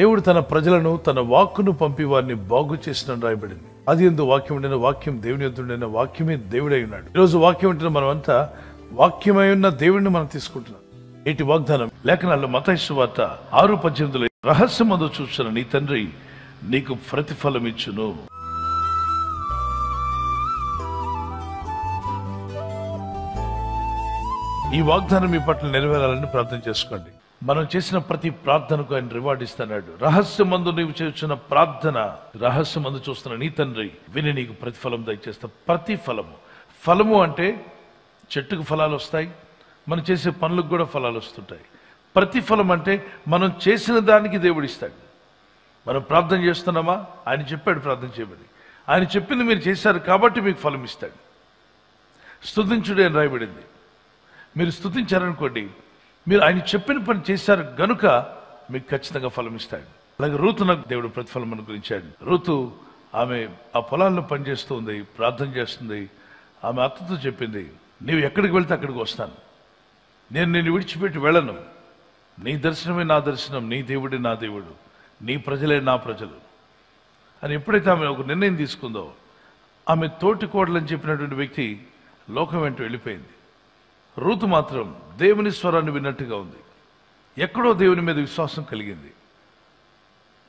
దేవుడు తన ప్రజలను తన వాక్కును పంపి వారిని బాగు చేసిన రాయబడింది. అది ఎందు వాక్యం ఉండిన వాక్యం దేవుని యొద్ద ఉండిన వాక్యమే దేవుడై ఉన్నాడు. ఈరోజు వాక్యం ఉంటున్న మనం అంతా వాక్యమై ఉన్న దేవుడిని మనం తీసుకుంటున్నాం. నేటి వాగ్దానం లేఖనాల్లో మత్తయి సువార్త 6:18 రహస్యమందు చూస్తున్న నీ తండ్రి నీకు ప్రతిఫలం ఇచ్చును. ఈ వాగ్దానం మీ పట్ల నెరవేరాలని ప్రార్థన చేసుకోండి. మనం చేసిన ప్రతి ప్రార్థనకు ఆయన రివార్డ్ ఇస్తున్నాడు. రహస్యమందు నీవు చేస్తున్న ప్రార్థన, రహస్యమందు చూస్తున్న నీ తండ్రి విని నీకు ప్రతిఫలం దయచేస్తా. ప్రతిఫలము, ఫలము అంటే చెట్టుకు ఫలాలు వస్తాయి, మనం చేసే పనులకు కూడా ఫలాలు వస్తుంటాయి. ప్రతిఫలం అంటే మనం చేసిన దానికి దేవుడు ఇస్తాడు. మనం ప్రార్థన చేస్తున్నామా, ఆయన చెప్పాడు ప్రార్థన చేయమని, ఆయన చెప్పింది మీరు చేశారు కాబట్టి మీకు ఫలం ఇస్తాడు. స్తుతించుడు అని రాయబడింది. మీరు స్తుతించారనుకోండి, మీరు ఆయన చెప్పిన పని చేశారు గనుక మీకు ఖచ్చితంగా ఫలం ఇస్తాడు. అలాగే రూతు నాకు దేవుడు ప్రతిఫలం అనుగ్రహించాడు. రూతు ఆమె ఆ పొలాల్లో పనిచేస్తుంది, ప్రార్థన చేస్తుంది. ఆమె అత్తతో చెప్పింది, నీవు ఎక్కడికి వెళ్తే అక్కడికి వస్తాను, నేను నిన్ను విడిచిపెట్టి వెళ్ళను, నీ దర్శనమే నా దర్శనం, నీ దేవుడే నా దేవుడు, నీ ప్రజలే నా ప్రజలు అని ఎప్పుడైతే ఆమె ఒక నిర్ణయం తీసుకుందో, ఆమె తోటి కోడలని చెప్పినటువంటి వ్యక్తి లోకం వెంట వెళ్ళిపోయింది. రూతు మాత్రం దేవుని స్వరాన్ని విన్నట్టుగా ఉంది. ఎక్కడో దేవుని మీద విశ్వాసం కలిగింది.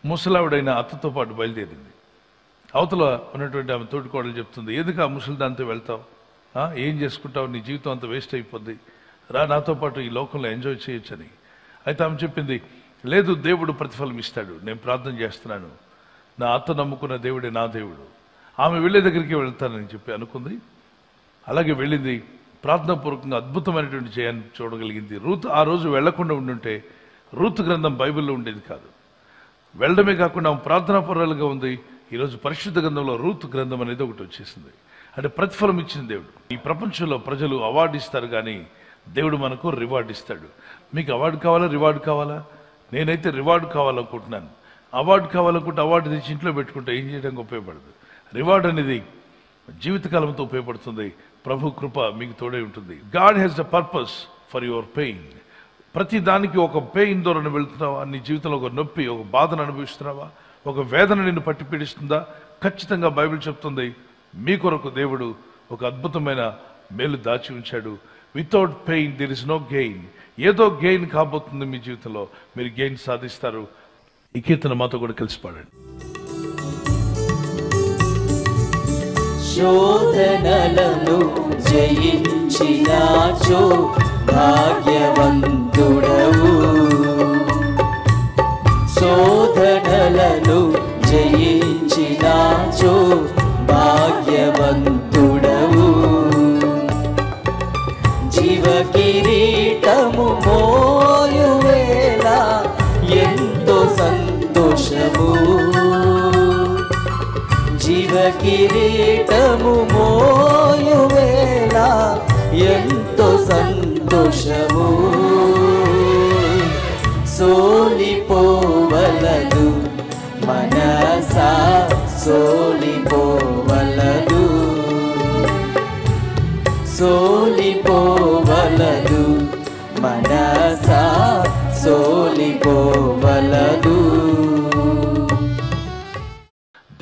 ముసలావిడైన అత్తతో పాటు బయలుదేరింది. అవతల ఉన్నటువంటి ఆమె తోటికోడలు చెప్తుంది, ఎందుకు ఆ ముసలి దాంతో వెళ్తావు, ఏం చేసుకుంటావు, నీ జీవితం అంతా వేస్ట్ అయిపోద్ది, రా నాతో పాటు ఈ లోకంలో ఎంజాయ్ చేయొచ్చని. అయితే ఆమె చెప్పింది, లేదు దేవుడు ప్రతిఫలం ఇస్తాడు, నేను ప్రార్థన చేస్తున్నాను, నా అత్త నమ్ముకున్న దేవుడే నా దేవుడు, ఆమె వెళ్ళే దగ్గరికి వెళ్తానని చెప్పి అనుకుంది. అలాగే వెళ్ళింది. ప్రార్థనాపూర్వకంగా అద్భుతమైనటువంటి జయాన్ని చూడగలిగింది. రూతు ఆ రోజు వెళ్లకుండా ఉండుంటే రూతు గ్రంథం బైబిల్లో ఉండేది కాదు. వెళ్ళడమే కాకుండా ఆమె ప్రార్థనాపూర్వకంగా ఉంది. ఈరోజు పరిశుద్ధ గ్రంథంలో రూతు గ్రంథం అనేది ఒకటి వచ్చేసింది. అంటే ప్రతిఫలం ఇచ్చిన దేవుడు. ఈ ప్రపంచంలో ప్రజలు అవార్డు ఇస్తారు, కానీ దేవుడు మనకు రివార్డు ఇస్తాడు. మీకు అవార్డు కావాలా, రివార్డు కావాలా? నేనైతే రివార్డు కావాలనుకుంటున్నాను. అవార్డు కావాలనుకుంటే అవార్డు తెచ్చి ఇంట్లో పెట్టుకుంటే ఏం చేయడానికి ఉపయోగపడదు. రివార్డు అనేది జీవితకాలంతో ఉపయోగపడుతుంది. ప్రభు కృప మీకు తోడే ఉంటుంది. God has the purpose for your pain. ప్రతి దానికి ఒక పెయిన్ ద్వారా వెళ్తున్నావా, నీ జీవితంలో ఒక నొప్పి, ఒక బాధను అనుభవిస్తున్నావా, ఒక వేదన నిన్ను పట్టి పీడిస్తుందా? ఖచ్చితంగా బైబిల్ చెప్తుంది, మీ కొరకు దేవుడు ఒక అద్భుతమైన మేలు దాచి ఉంచాడు. Without pain there is no gain. ఏదో గెయిన్ కాబోతుంది మీ జీవితంలో, మీరు గెయిన్ సాధిస్తారు. ఈ కీర్తన మాతో కూడా కలిసి పాడండి. శోధనలను జయించినాచో భాగ్యవంతుడవు. శోధనలను జయించినాచో భాగ్యవంతుడవు. జీవ కిరీటము మోయువేళ ఎంతో సంతోషము. జీవ కిరీటము మోయువేళ ఎంతో సంతోషము. సోలిపోవలదు మనసా, సోలిపోవలదు, సోలిపోవలదు మనసా, సోలిపోవలదు.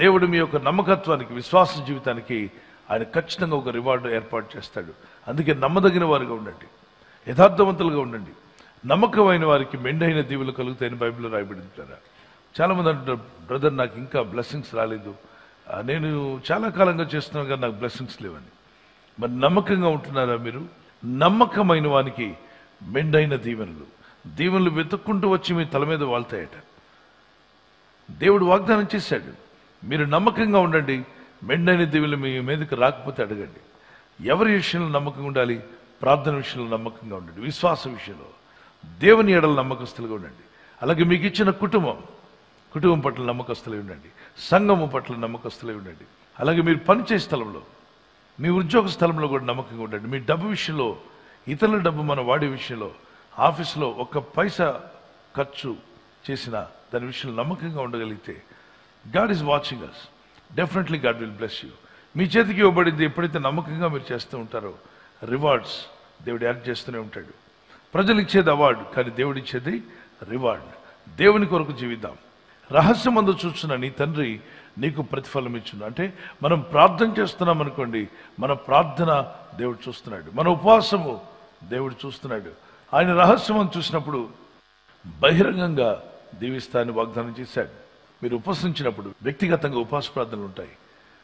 దేవుడు మీ యొక్క నమ్మకత్వానికి, విశ్వాస జీవితానికి ఆయన ఖచ్చితంగా ఒక రివార్డు ఏర్పాటు చేస్తాడు. అందుకే నమ్మదగిన వారిగా ఉండండి, యథార్థవంతులుగా ఉండండి. నమ్మకమైన వారికి మెండైన దీవులు కలుగుతాయని బైబిల్లో రాయబడింటారా. చాలామంది అంటారు, బ్రదర్ నాకు ఇంకా బ్లెస్సింగ్స్ రాలేదు, నేను చాలా కాలంగా చేస్తున్నాను కానీ నాకు బ్లెస్సింగ్స్ లేవని. మరి నమ్మకంగా ఉంటున్నారా మీరు? నమ్మకమైన వానికి మెండైన దీవెనలు, దీవెనలు వెతుక్కుంటూ వచ్చి మీ తల మీద వాళ్తాయట. దేవుడు వాగ్దానం చేశాడు, మీరు నమ్మకంగా ఉండండి, మెండైన దీవెనలు మీ మీదకి రాకపోతే అడగండి. ఎవరి విషయంలో నమ్మకంగా ఉండాలి? ప్రార్థన విషయంలో నమ్మకంగా ఉండండి, విశ్వాస విషయంలో దేవుని ఎడల నమ్మకస్తులుగా ఉండండి. అలాగే మీకు ఇచ్చిన కుటుంబం పట్ల నమ్మకస్తులై ఉండండి, సంఘము పట్ల నమ్మకస్తులై ఉండండి. అలాగే మీరు పనిచేసే స్థలంలో, మీ ఉద్యోగ స్థలంలో కూడా నమ్మకంగా ఉండండి. మీ డబ్బు విషయంలో, ఇతరుల డబ్బు మన వాడే విషయంలో, ఆఫీస్లో ఒక్క పైసా ఖర్చు చేసిన దాని విషయంలో నమ్మకంగా ఉండగలిగితే God is watching us. Definitely God will bless you. మీ చేతికి ఇవ్వబడింది ఎప్పుడైతే నమ్మకంగా మీరు చేస్తూ ఉంటారో రివార్డ్స్ దేవుడు యాడ్ చేస్తూనే ఉంటాడు. ప్రజలు ఇచ్చేది అవార్డు, కానీ దేవుడు ఇచ్చేది రివార్డ్. దేవుని కొరకు జీవిద్దాం. రహస్యమందు చూస్తున్న నీ తండ్రి నీకు ప్రతిఫలం ఇచ్చును. అంటే మనం ప్రార్థన చేస్తున్నాం అనుకోండి, మన ప్రార్థన దేవుడు చూస్తున్నాడు, మన ఉపవాసము దేవుడు చూస్తున్నాడు. ఆయన రహస్యమందు చూసినప్పుడు బహిరంగంగా దీవిస్తానని వాగ్దానం చేశాడు. మీరు ఉపవసించినప్పుడు వ్యక్తిగతంగా ఉపవాస ప్రార్థనలు ఉంటాయి.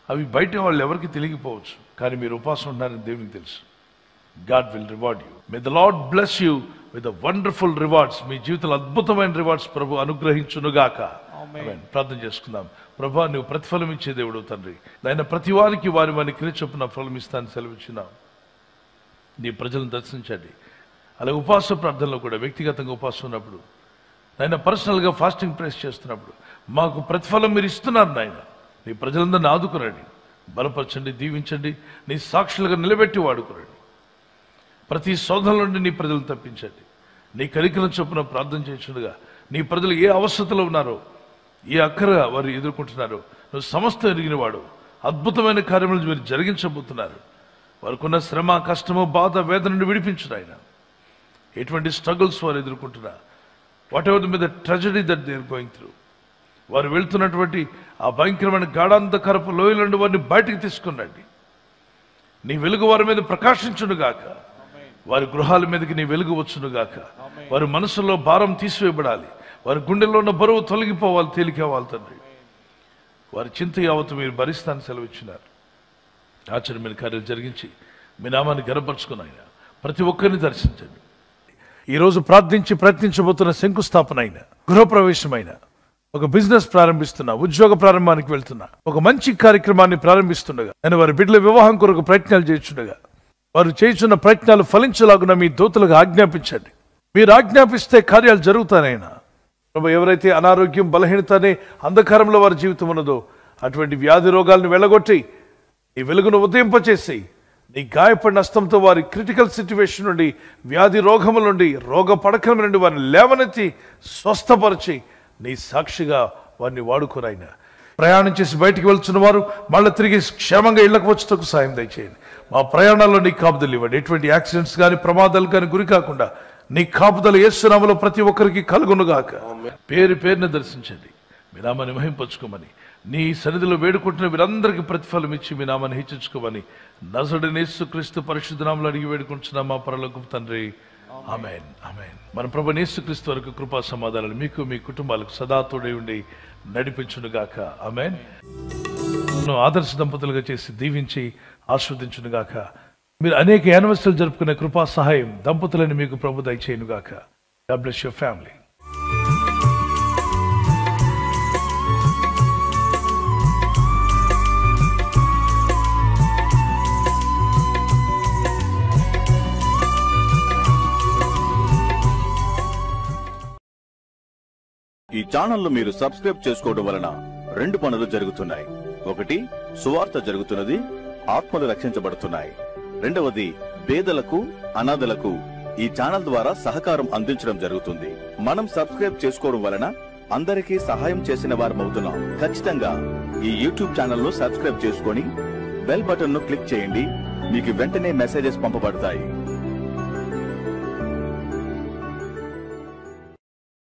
అవి బయట వాళ్ళు ఎవరికి తెలియకపోవచ్చు, కానీ మీరు ఉపవాసం ఉన్నారని దేవునికి తెలుసు. God will reward you. May the Lord bless you with wonderful rewards. మీ జీవితంలో అద్భుతమైన రివార్డ్స్ ప్రభు అనుగ్రహించునుగాక. ఆమేన్. ప్రార్థన చేసుకుందాం. ప్రభా, నువ్వు ప్రతిఫలం ఇచ్చే దేవుడు తండ్రి. నాయన ప్రతి వారికి వారి క్రియ చొప్పున ఫలం ఇస్తాను సెలవిచ్చినావు. నీ ప్రజలను దర్శించండి. అలాగే ఉపవాస ప్రార్థనలో కూడా వ్యక్తిగతంగా ఉపవాసం ఉన్నప్పుడు, నాయన పర్సనల్గా ఫాస్టింగ్ ప్రేస్ చేస్తున్నప్పుడు మాకు ప్రతిఫలం మీరు ఇస్తున్నారు నాయన. నీ ప్రజలందరినీ ఆదుకురండి, బలపరచండి, దీవించండి, నీ సాక్షులుగా నిలబెట్టి వాడుకురండి. ప్రతి శోధన నుండి నీ ప్రజలను తప్పించండి. నీ కనికరం చొప్పున ప్రార్థన చేస్తుండగా నీ ప్రజలు ఏ అవస్థలో ఉన్నారో, ఏ అక్కర వారు ఎదుర్కొంటున్నారో నువ్వు సమస్తం ఎరిగిన వాడు. అద్భుతమైన కార్యములు మీరు జరిగించబోతున్నారు. వారికున్న శ్రమ, కష్టము, బాధ, వేదన నుండి విడిపించు ఆయన. ఎటువంటి స్ట్రగుల్స్ వారు ఎదుర్కొంటున్నా, వాట్ ఎవర్ మీద tragedy that they are going through, వారు వెళ్తున్నటువంటి ఆ భయంకరమైన గాఢాంధకరపు లోయల నుండి వారిని బయటికి తీసుకురండి. నీ వెలుగు వారి మీద ప్రకాశించునుగాక. వారి గృహాల మీదకి నీ వెలుగు వచ్చునుగాక. వారి మనసులో భారం తీసివేయబడాలి. వారి గుండెల్లో ఉన్న బరువు తొలగిపోవాలి, తేలికేవాలి తండ్రి. వారి చింత యావత్తు మీరు భరిస్తాను సెలవిచ్చినారు. ఆశ్చర్యమైన కార్యాలు జరిగించి మీ నామాన్ని గర్వపరుచుకుని ఆయన ప్రతి ఒక్కరిని దర్శించండి. ఈరోజు ప్రార్థించి ప్రయత్నించబోతున్న శంకుస్థాపన అయిన, గృహప్రవేశమైన, ఒక బిజినెస్ ప్రారంభిస్తున్నా, ఉద్యోగ ప్రారంభానికి వెళ్తున్నా, ఒక మంచి కార్యక్రమాన్ని ప్రారంభిస్తుండగా, నేను వారి బిడ్డల వివాహం కొరకు ప్రయత్నాలు చేస్తుండగా, వారు చేస్తున్న ప్రయత్నాలు ఫలించలాగున మీ దూతలకు ఆజ్ఞాపించండి. మీరు ఆజ్ఞాపిస్తే కార్యాలు జరుగుతానైనా. ప్రభు, ఎవరైతే అనారోగ్యం, బలహీనత అనే అంధకారంలో వారి జీవితం ఉన్నదో అటువంటి వ్యాధి రోగాలను వెళ్ళగొట్టి ఈ వెలుగును ఉదయింపచేసి నీ గాయపడిన హస్తంతో వారి క్రిటికల్ సిచ్యువేషన్ నుండి, వ్యాధి రోగముల నుండి, రోగ పడకల నుండి వారిని లేవనెత్తి స్వస్థపరిచి నీ సాక్షిగా వారిని వాడుకోనైనా. ప్రయాణం చేసి బయటికి వెళ్తున్న వారు మళ్ళీ తిరిగి క్షేమంగా ఇళ్లకు వచ్చేందుకు సాయం దయచేయండి. మా ప్రయాణాల్లో నీ కాపుదలు ఇవ్వండి. ఎటువంటి యాక్సిడెంట్స్ కానీ ప్రమాదాలు కానీ గురి కాకుండా నీ కాపుదలు యేసు నామములో ప్రతి ఒక్కరికి కలుగునుగాక. పేరు పేరుని దర్శించండి, మీ నామాన్ని మహింపరచుకోమని, నీ సన్నిధిలో వేడుకుంటున్న వీరందరికీ ప్రతిఫలం ఇచ్చి మీ నామాన్ని హెచ్చించుకోమని నజరేయుడైన యేసుక్రీస్తు పరిశుద్ధ నామములో అడిగి వేడుకుంటున్నాం మా పరలోకపు తండ్రి. ఆమేన్, ఆమేన్. మన ప్రభువైన యేసుక్రీస్తు వరకు కృపా సమాధానాలు మీకు, మీ కుటుంబాలకు సదా తోడై ఉండి నడిపించునుగాక. ఆమేన్. ఆదర్శ దంపతులుగా చేసి దీవించి ఆస్వాదించునుగాక. మీరు అనేక యానివర్సరీలు జరుపుకునే కృపా సహాయం దంపతులని మీకు ప్రభు దయచేయునుగాక. God bless your family. ఈ ఛానల్ మీరు సబ్స్క్రైబ్ చేసుకోవడం వలన 2 పనులు జరుగుతున్నాయి. ఒకటి, సువార్త జరుగుతున్నది, ఆత్మలు రక్షించబడుతున్నాయి. రెండవది, పేదలకు, అనాథలకు ఈ ఛానల్ ద్వారా సహకారం అందించడం జరుగుతుంది. మనం సబ్స్క్రైబ్ చేసుకోవడం వలన అందరికీ సహాయం చేసిన వారమవుతున్నాం. ఖచ్చితంగా ఈ యూట్యూబ్ ఛానల్ ను సబ్స్క్రైబ్ చేసుకొని బెల్ బటన్ ను క్లిక్ చేయండి. మీకు వెంటనే మెసేజెస్ పంపబడతాయి.